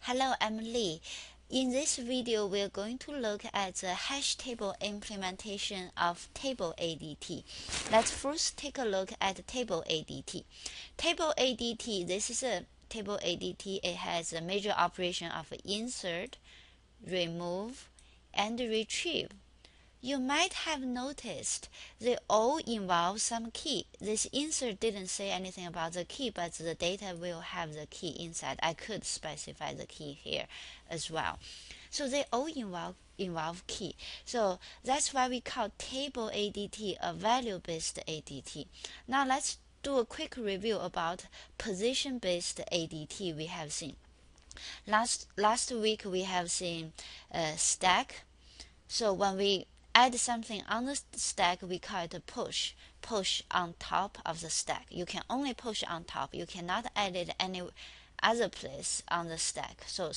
Hello, I'm Lee. In this video, we're going to look at the hashTable implementation of table ADT. Let's first take a look at table ADT. Table ADT, this is a table ADT. It has a major operation of insert, remove, and retrieve. You might have noticed they all involve some key. This insert didn't say anything about the key, but the data will have the key inside. I could specify the key here as well. So they all involve key. So that's why we call table ADT a value-based ADT. Now let's do a quick review about position-based ADT we have seen. Last week we have seen stack. So when we add something on the stack, we call it a push on top of the stack. You can only push on top. You cannot add it any other place on the stack. So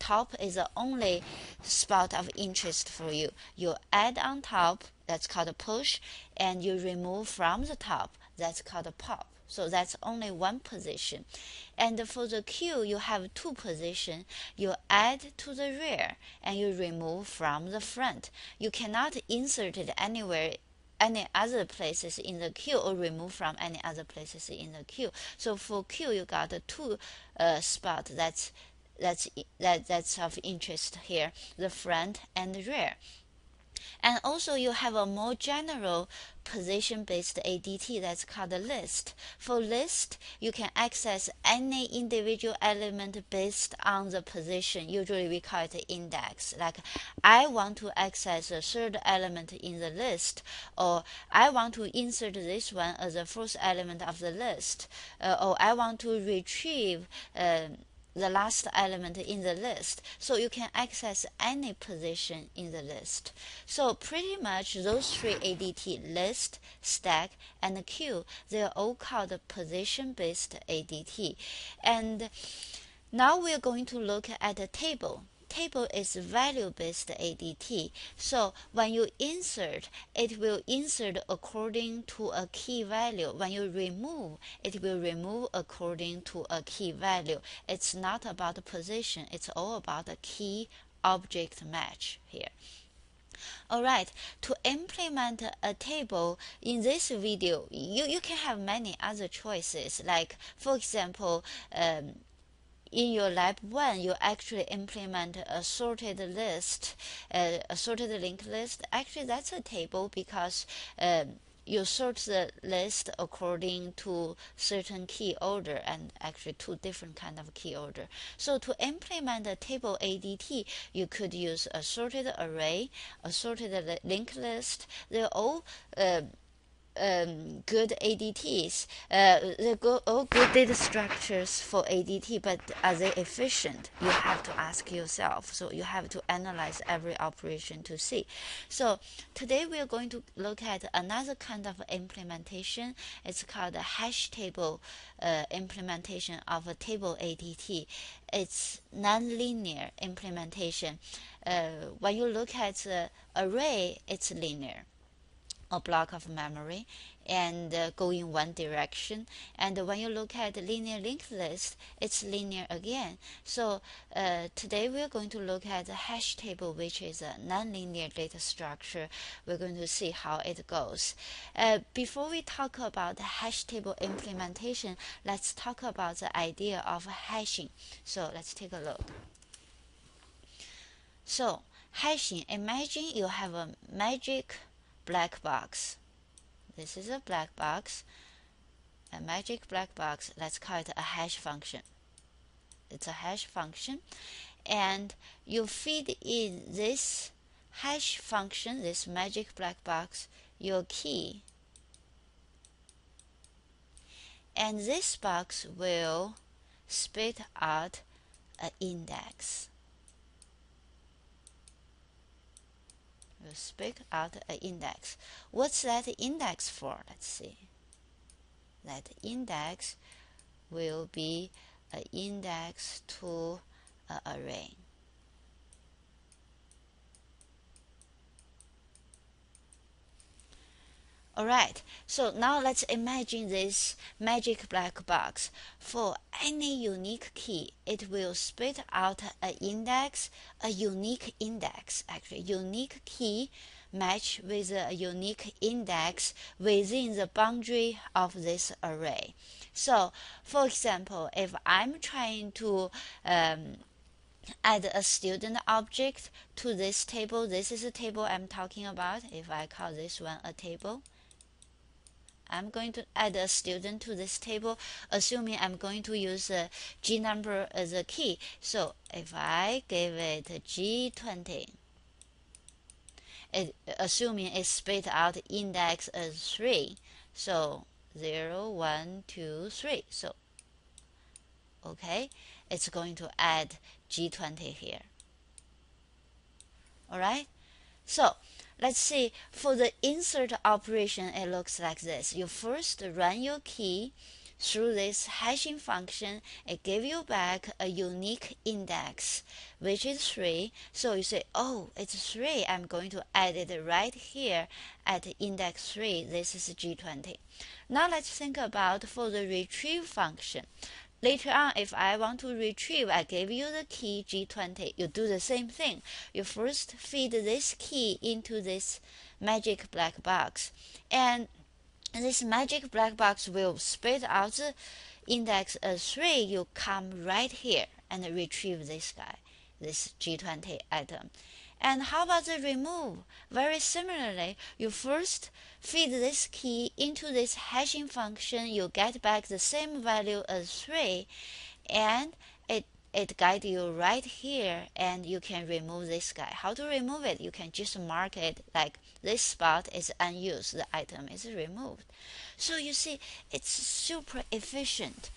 top is the only spot of interest for you. You add on top, that's called a push, and you remove from the top, that's called a pop. So that's only one position. And for the queue, you have two positions. You add to the rear and you remove from the front. You cannot insert it anywhere, any other places in the queue, or remove from any other places in the queue. So for queue, you got two spot that's of interest here, the front and the rear. And also you have a more general position-based ADT that's called a list. For list, you can access any individual element based on the position. Usually we call it index. Like I want to access a third element in the list, or I want to insert this one as the first element of the list, or I want to retrieve the last element in the list. So you can access any position in the list. So pretty much those three ADT, list, stack, and queue, they're all called position-based ADT. And now we're going to look at a table. Table is value-based ADT. So when you insert, it will insert according to a key value. When you remove, it will remove according to a key value. It's not about the position. It's all about the key object match here. Alright, to implement a table in this video, you can have many other choices. Like, for example, in your lab 1, you actually implement a sorted list, a sorted linked list. Actually, that's a table because you sort the list according to certain key order, and actually two different kind of key order. So to implement a table ADT, you could use a sorted array, a sorted linked list. They're all good ADTs. They're all good data structures for ADT, but are they efficient? You have to ask yourself. So you have to analyze every operation to see. So today we are going to look at another kind of implementation. It's called a hashTable implementation of a table ADT. It's nonlinear implementation. When you look at the array, it's linear, a block of memory, and go in one direction. And when you look at the linear linked list, it's linear again. So today we're going to look at the hashTable, which is a nonlinear data structure. We're going to see how it goes. Before we talk about the hashTable implementation, let's talk about the idea of hashing. So let's take a look. So hashing, imagine you have a magic black box. This is a black box, a magic black box. Let's call it a hash function. It's a hash function, and you feed in this hash function, this magic black box, your key, and this box will spit out an index. Will spit out an index. What's that index for? Let's see. That index will be an index to an array. Alright, so now let's imagine this magic black box. For any unique key, it will spit out a unique index, actually unique key match with a unique index within the boundary of this array. So, for example, if I'm trying to add a student object to this table, this is a table I'm talking about. If I call this one a table, I'm going to add a student to this table, assuming I'm going to use a G number as a key. So if I give it G20, assuming it spit out index as 3, so 0, 1, 2, 3. So okay, it's going to add G20 here. Alright, so let's see, for the insert operation, it looks like this. You first run your key through this hashing function. It gives you back a unique index, which is 3. So you say, oh, it's 3. I'm going to add it right here at index 3. This is G20. Now let's think about for the retrieve function. Later on, if I want to retrieve, I give you the key G20. You do the same thing. You first feed this key into this magic black box. And this magic black box will spit out the index as 3. You come right here and retrieve this guy, this G20 item. And how about the remove? Very similarly, you first feed this key into this hashing function. You get back the same value as 3, and it guides you right here, and you can remove this guy. How to remove it? You can just mark it like this spot is unused, the item is removed. So you see, it's super efficient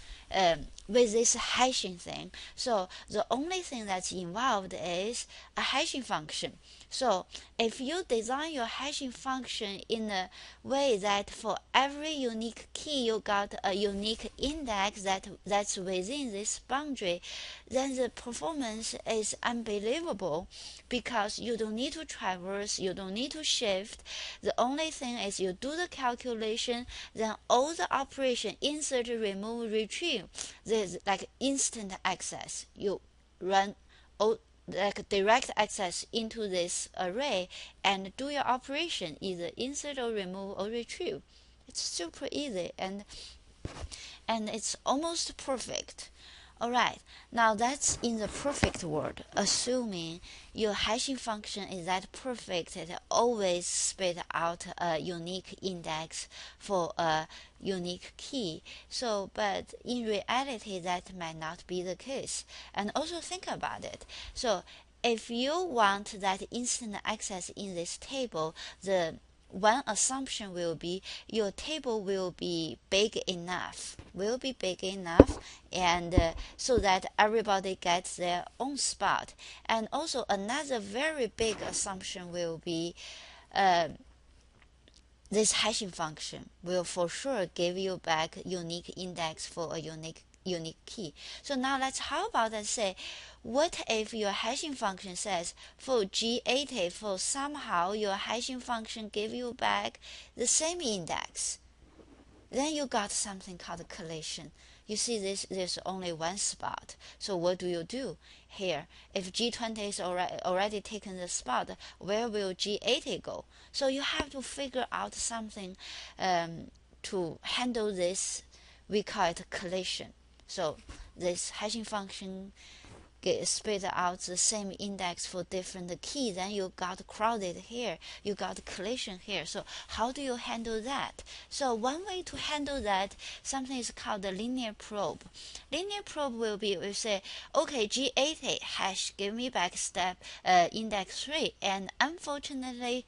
with this hashing thing. So the only thing that's involved is a hashing function. So if you design your hashing function in a way that for every unique key you got a unique index that's within this boundary, then the performance is unbelievable, because you don't need to traverse, you don't need to shift. The only thing is you do the calculation, then all the operation, insert, remove, retrieve, there's like instant access. You run all like direct access into this array and do your operation, either insert or remove or retrieve. It's super easy, and it's almost perfect. Alright, now that's in the perfect world, assuming your hashing function is that perfect, it always spit out a unique index for a unique key. So, but in reality, that might not be the case. And also think about it. So, if you want that instant access in this table, the one assumption will be your table will be big enough, and so that everybody gets their own spot. And also another very big assumption will be this hashing function will for sure give you back unique index for a unique key. So now how about let's say, what if your hashing function says for G80, for somehow your hashing function give you back the same index? Then you got something called collision. You see this, there's only one spot. So what do you do here? If G20 is already taken the spot, where will G80 go? So you have to figure out something to handle this. We call it collision. So this hashing function spit out the same index for different keys, then you got crowded here, you got collision here. So how do you handle that? So one way to handle that, something is called the linear probe. Linear probe will be, we say, okay, G80 hash, give me back step index 3, and unfortunately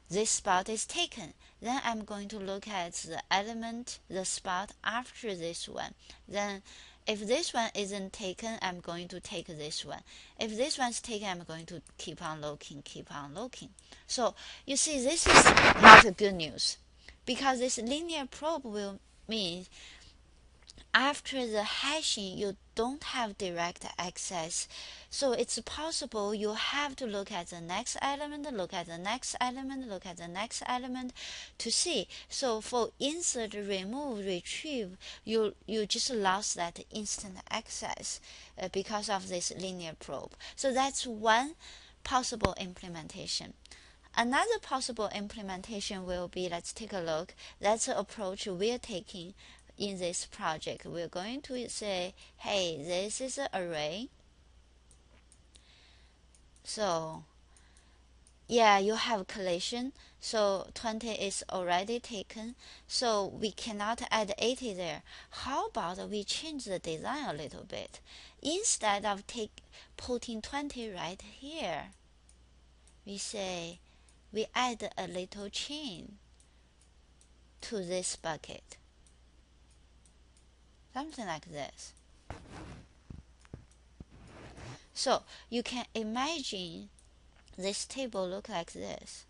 this spot is taken. Then I'm going to look at the element, the spot after this one. Then if this one isn't taken, I'm going to take this one. If this one's taken, I'm going to keep on looking. So you see, this is not a good news, because this linear probe will mean after the hashing, you don't have direct access. So it's possible you have to look at the next element, look at the next element, look at the next element to see. So for insert, remove, retrieve, you just lost that instant access because of this linear probe. So that's one possible implementation. Another possible implementation will be, let's take a look. That's the approach we're taking in this project. We're going to say, hey, this is an array. So yeah, you have collision. So 20 is already taken. So we cannot add 80 there. How about we change the design a little bit? Instead of putting 20 right here, we say we add a little chain to this bucket. Something like this. So you can imagine this table look like this.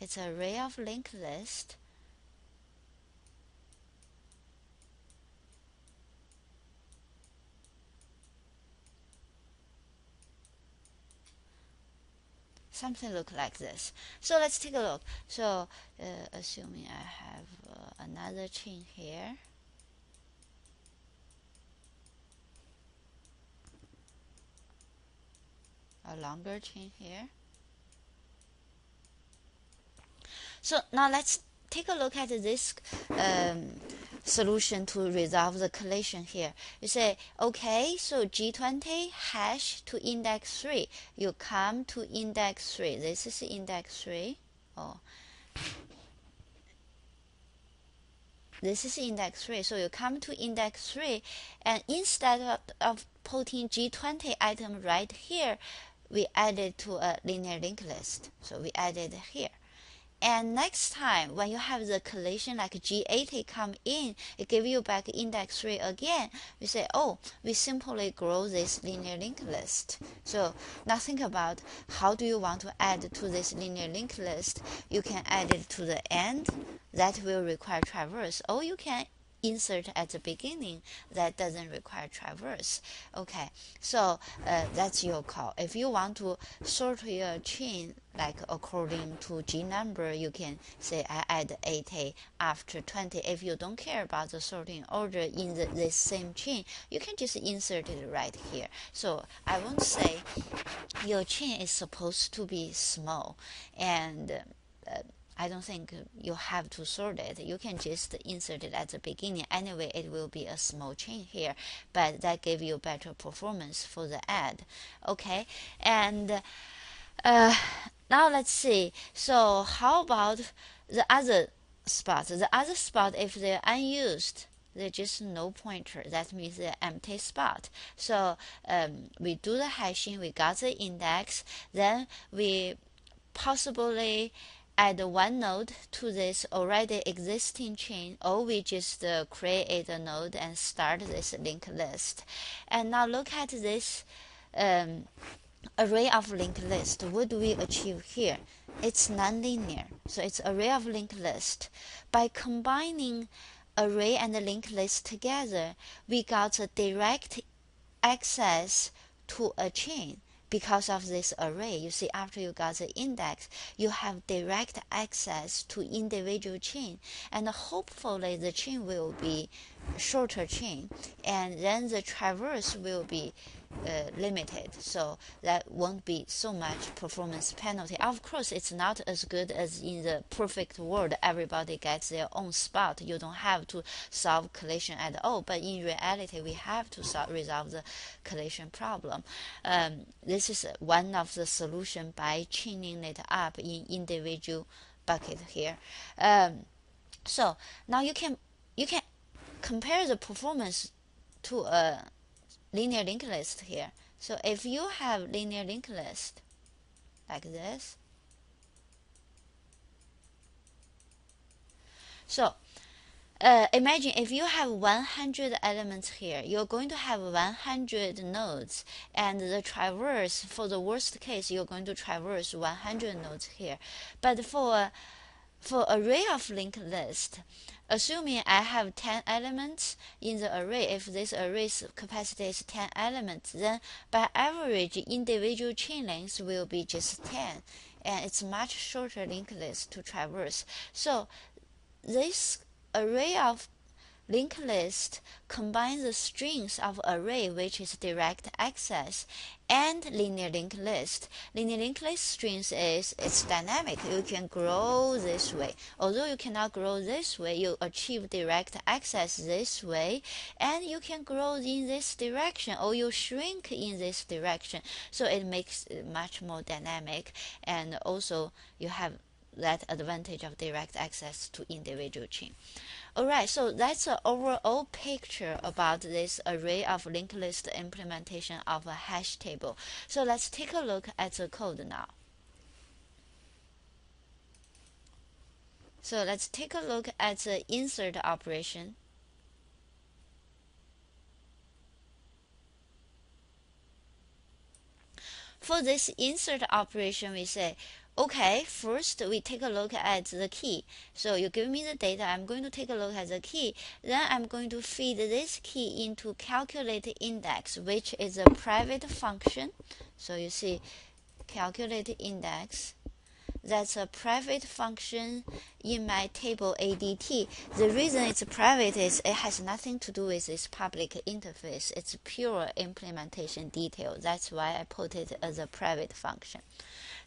It's an array of linked list. Something look like this. So let's take a look. So assuming I have another chain here. A longer chain here. So now let's take a look at this solution to resolve the collision here. You say, okay, so G20 hash to index 3. You come to index 3. This is index 3. Oh. This is index 3. So you come to index 3, and instead of putting G20 item right here, we added to a linear linked list. So we added here. And next time, when you have the collision like G80 come in, it give you back index 3 again. We say, oh, we simply grow this linear linked list. So now think about how do you want to add to this linear linked list. You can add it to the end. That will require traverse. Or you can insert at the beginning. That doesn't require traverse. Okay, so that's your call. If you want to sort your chain like according to G number, you can say I add 80 after 20. If you don't care about the sorting order in this same chain, you can just insert it right here. So I won't say your chain is supposed to be small, and I don't think you have to sort it. You can just insert it at the beginning. Anyway, it will be a small chain here, but that gives you better performance for the add. Okay, and now let's see. So how about the other spot? The other spot, if they're unused, they're just no pointer. That means they're empty spot. So we do the hashing. We got the index. Then we possibly add one node to this already existing chain, or we just create a node and start this linked list. And now look at this array of linked list. What do we achieve here? It's nonlinear, so it's array of linked list. By combining array and linked list together, we got a direct access to a chain. Because of this array, you see, after you got the index, you have direct access to individual chain, and hopefully the chain will be shorter chain, and then the traverse will be limited, so that won't be so much performance penalty. Of course, it's not as good as in the perfect world. Everybody gets their own spot. You don't have to solve collision at all. But in reality, we have to resolve the collision problem. This is one of the solution by chaining it up in individual bucket here. So now you can compare the performance to a linear linked list here. So if you have linear linked list like this, so imagine if you have 100 elements here, you're going to have 100 nodes, and the traverse, for the worst case, you're going to traverse 100 nodes here. But for for array of linked list, assuming I have 10 elements in the array, if this array's capacity is 10 elements, then by average individual chain length will be just 10, and it's much shorter linked list to traverse. So this array of linked list combines the strings of array, which is direct access, and linear linked list. Linear linked list strings it's dynamic. You can grow this way. Although you cannot grow this way, you achieve direct access this way, and you can grow in this direction, or you shrink in this direction. So it makes it much more dynamic, and also you have that advantage of direct access to individual chain. Alright, so that's an overall picture about this array of linked list implementation of a hash table. So let's take a look at the code now. So let's take a look at the insert operation. For this insert operation, we say, okay, first we take a look at the key. So you give me the data, I'm going to take a look at the key. Then I'm going to feed this key into calculate index, which is a private function. So you see, calculate index. That's a private function in my table ADT. The reason it's private is it has nothing to do with this public interface. It's pure implementation detail. That's why I put it as a private function.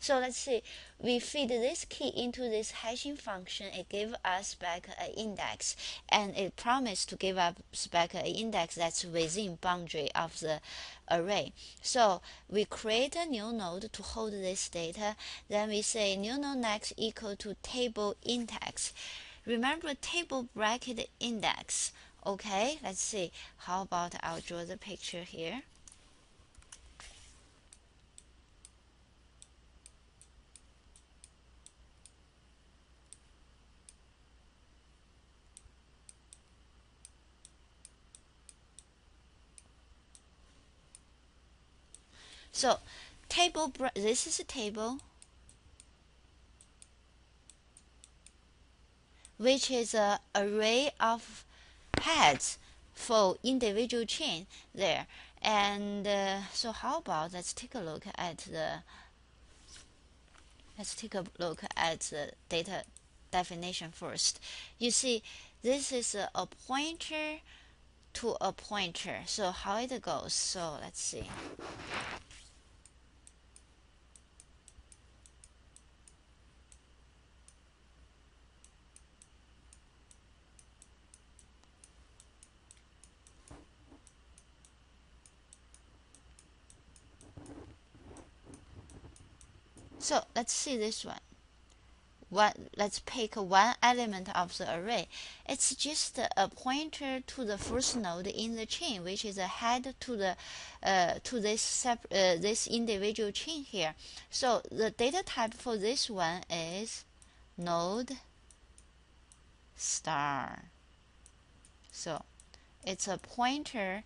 So let's see, we feed this key into this hashing function. It gives us back an index, and it promised to give us back an index that's within boundary of the array. So we create a new node to hold this data. Then we say new node next equal to table index. Remember table bracket index. Okay, let's see. How about I'll draw the picture here. So table, this is a table, which is an array of heads for individual chain there. And so how about let's take a look at the data definition first. You see, this is a pointer to a pointer. So how it goes? So let's see. So let's see this one. Let's pick one element of the array. It's just a pointer to the first node in the chain, which is a head to the this individual chain here. So the data type for this one is node star. So it's a pointer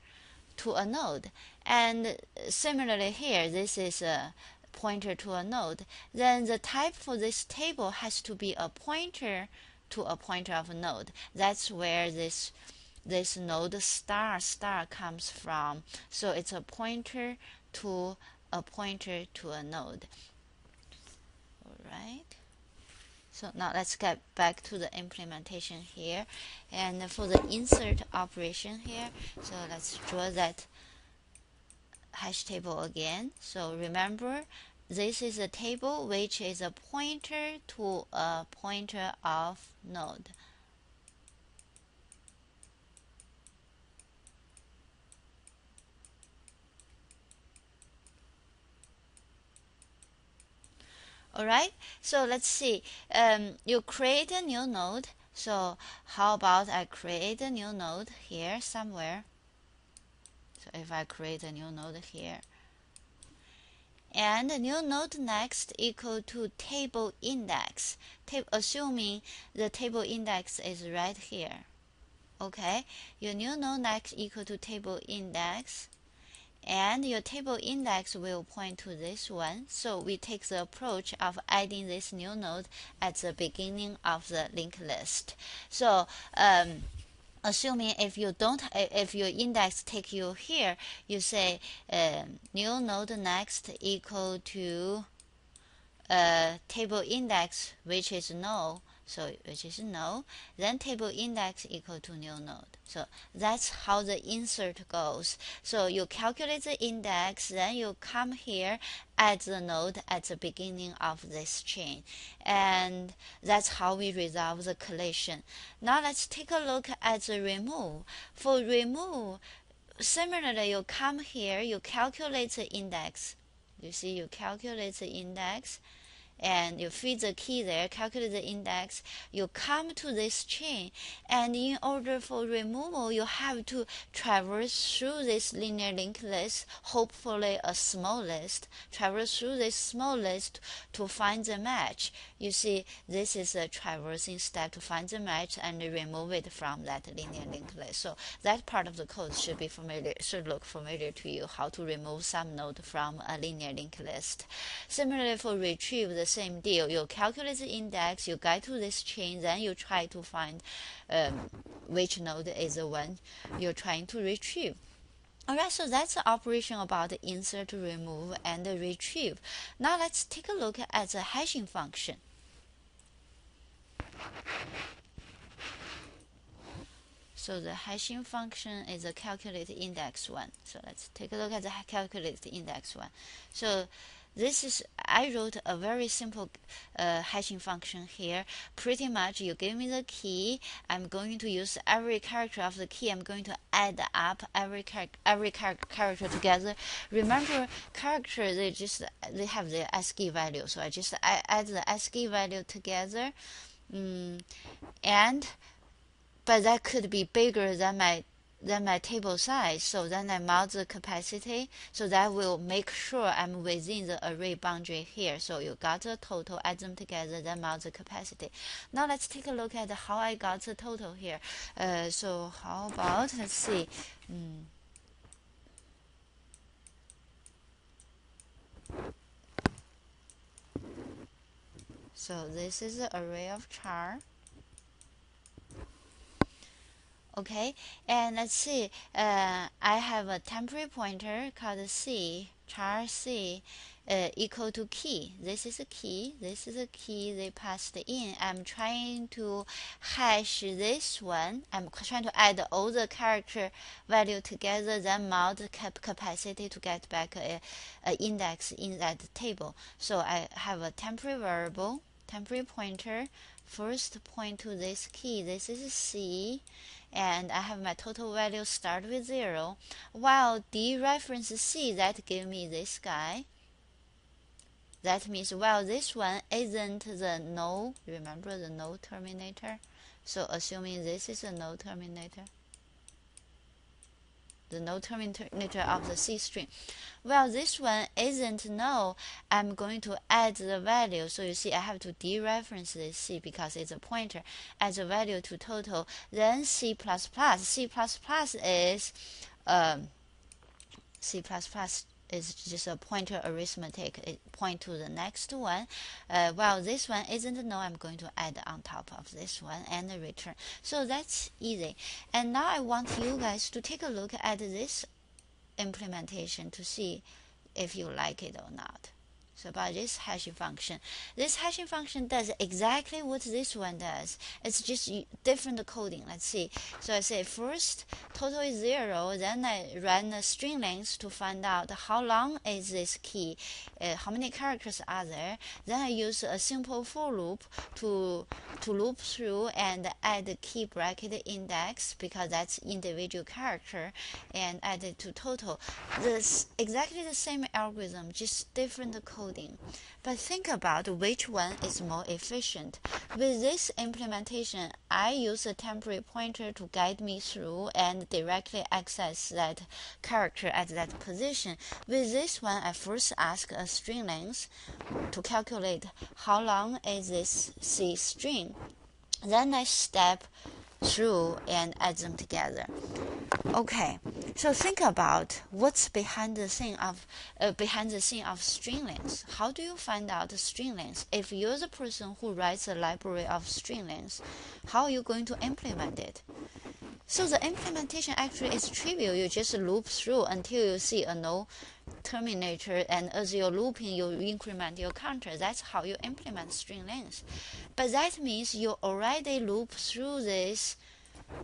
to a node, and similarly here, this is a pointer to a node. Then the type for this table has to be a pointer to a pointer of a node. That's where this node star comes from. So it's a pointer to a pointer to a node. All right. So now let's get back to the implementation here. And for the insert operation here, so let's draw that hash table again. So remember, this is a table which is a pointer to a pointer of node. Alright, so let's see. You create a new node. So how about I create a new node here somewhere. So if I create a new node here, and new node next equal to table index, assuming the table index is right here. Okay, your new node next equal to table index, and your table index will point to this one. So we take the approach of adding this new node at the beginning of the linked list. So assuming if your index take you here, you say new node next equal to table index which is null, then table index equal to new node. So that's how the insert goes. So you calculate the index, then you come here, add the node at the beginning of this chain, and that's how we resolve the collision. Now let's take a look at the remove. For remove, similarly, you come here, you calculate the index. You see, you calculate the index, and you feed the key there, calculate the index, you come to this chain, and in order for removal, you have to traverse through this linear linked list, hopefully a small list, traverse through this small list to find the match. You see, this is a traversing step to find the match and remove it from that linear linked list. So that part of the code should look familiar to you, how to remove some node from a linear linked list. Similarly, for retrieve, the same deal. You calculate the index, you get to this chain, then you try to find which node is the one you're trying to retrieve. Alright, so that's the operation about the insert, remove, and the retrieve. Now let's take a look at the hashing function. So the hashing function is a calculate index one. So let's take a look at the calculate index one. So this is, I wrote a very simple hashing function here. Pretty much you give me the key, I'm going to use every character of the key, I'm going to add up every character together. Remember, characters, they have the ASCII value, so I just add the ASCII value together, but that could be bigger than my table size, so then I mod the capacity, so that will make sure I'm within the array boundary here. So you got the total, add them together, then mod the capacity. Now let's take a look at how I got the total here. So how about, let's see. So this is the array of char. Okay, and let's see, I have a temporary pointer called C, char C, equal to key. This is a key, this is a key they passed in. I'm trying to hash this one. I'm trying to add all the character value together, then mod the capacity to get back a index in that table. So I have a temporary variable, temporary pointer, first point to this key. This is C, and I have my total value start with 0, while dereference C, that give me this guy. That means, well, this one isn't the null, remember the null terminator? So assuming this is a null terminator, the null terminator of the C string. Well, this one isn't null. I'm going to add the value. So you see, I have to dereference this C because it's a pointer. Add the value to total. Then C++. C++ is is just a pointer arithmetic. It point to the next one. Well, this one isn't null, I'm going to add on top of this one and return. So that's easy. And now I want you guys to take a look at this implementation to see if you like it or not. So about this hashing function. This hashing function does exactly what this one does. It's just different coding. Let's see. So I say first total is 0, then I run a string length to find out how long is this key, how many characters are there. Then I use a simple for loop to loop through and add the key bracket index because that's individual character, and add it to total. This exactly the same algorithm, just different coding. But think about which one is more efficient. With this implementation, I use a temporary pointer to guide me through and directly access that character at that position. With this one, I first ask a string length to calculate how long is this C string. Then I step through and add them together. Okay, so think about what's behind the scene of string length. How do you find out the string length? If you're the person who writes a library of string length, how are you going to implement it? So the implementation actually is trivial. You just loop through until you see a no terminator, and as you're looping, you increment your counter. That's how you implement string length. But that means you already loop through this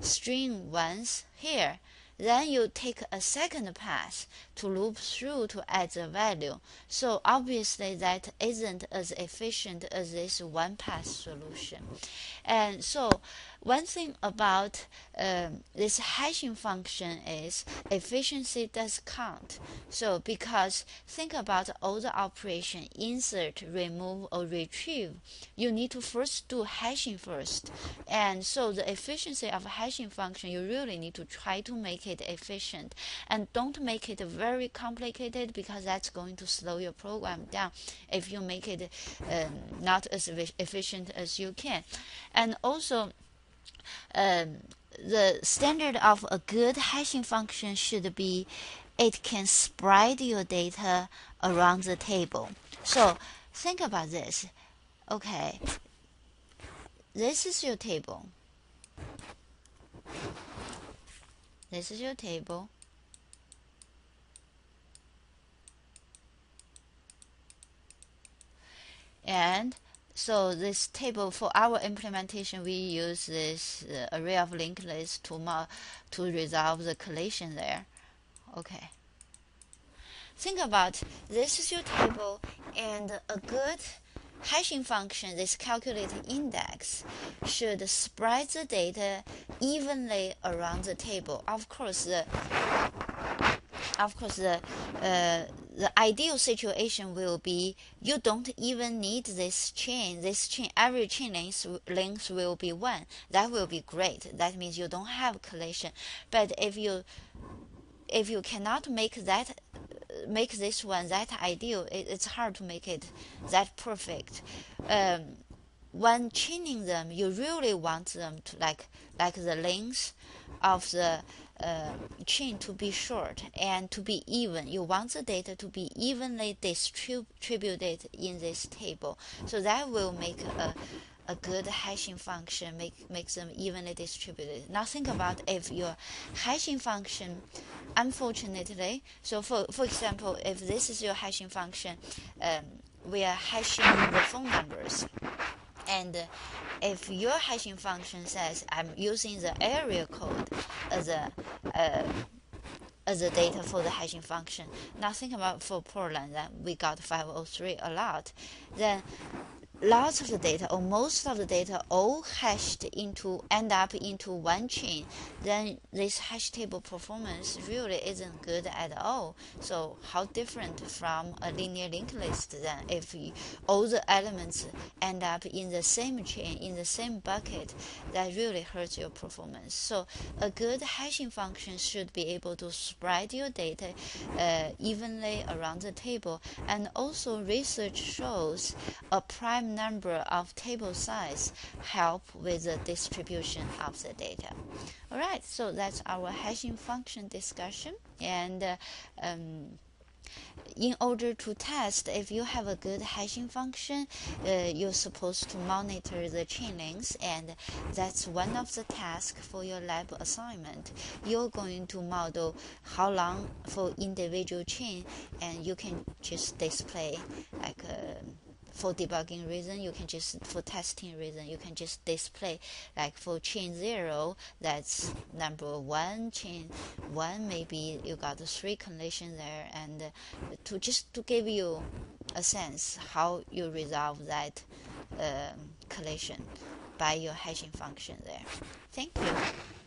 string once here. Then you take a second pass to loop through to add the value. So obviously that isn't as efficient as this one pass solution. And so one thing about this hashing function is efficiency does count. So because think about all the operation, insert, remove, or retrieve, you need to first do hashing first. And so the efficiency of a hashing function, you really need to try to make it efficient. And don't make it very complicated, because that's going to slow your program down if you make it not as efficient as you can. And also, the standard of a good hashing function should be it can spread your data around the table. So think about this. Okay, this is your table. This is your table. And so this table, for our implementation, we use this array of linked lists to resolve the collision there. Okay. Think about this is your table, and a good hashing function, this calculated index, should spread the data evenly around the table. Of course, the ideal situation will be you don't even need this chain. Every chain length will be 1. That will be great. That means you don't have collision. But if you cannot make this one that ideal, it's hard to make it that perfect. When chaining them, you really want them to like the length of the chain to be short and to be even. You want the data to be evenly distributed in this table. So that will make a good hashing function, make them evenly distributed. Now think about if your hashing function, unfortunately, so for example, if this is your hashing function, we are hashing the phone numbers. And if your hashing function says I'm using the area code as a data for the hashing function, now think about for Portland, that we got 503 a lot, then lots of the data, or most of the data, all end up into one chain, then this hash table performance really isn't good at all. So how different from a linear linked list then, if all the elements end up in the same chain, in the same bucket, that really hurts your performance. So a good hashing function should be able to spread your data evenly around the table. And also research shows a prime number of table size help with the distribution of the data. Alright, so that's our hashing function discussion. And in order to test if you have a good hashing function, you're supposed to monitor the chain length, and that's one of the tasks for your lab assignment. You're going to model how long for individual chain, and you can just display like for debugging reason, for testing reason, you can just display like for chain 0, that's number 1, chain 1, maybe you got 3 collision there, and to give you a sense how you resolve that collision by your hashing function there. Thank you.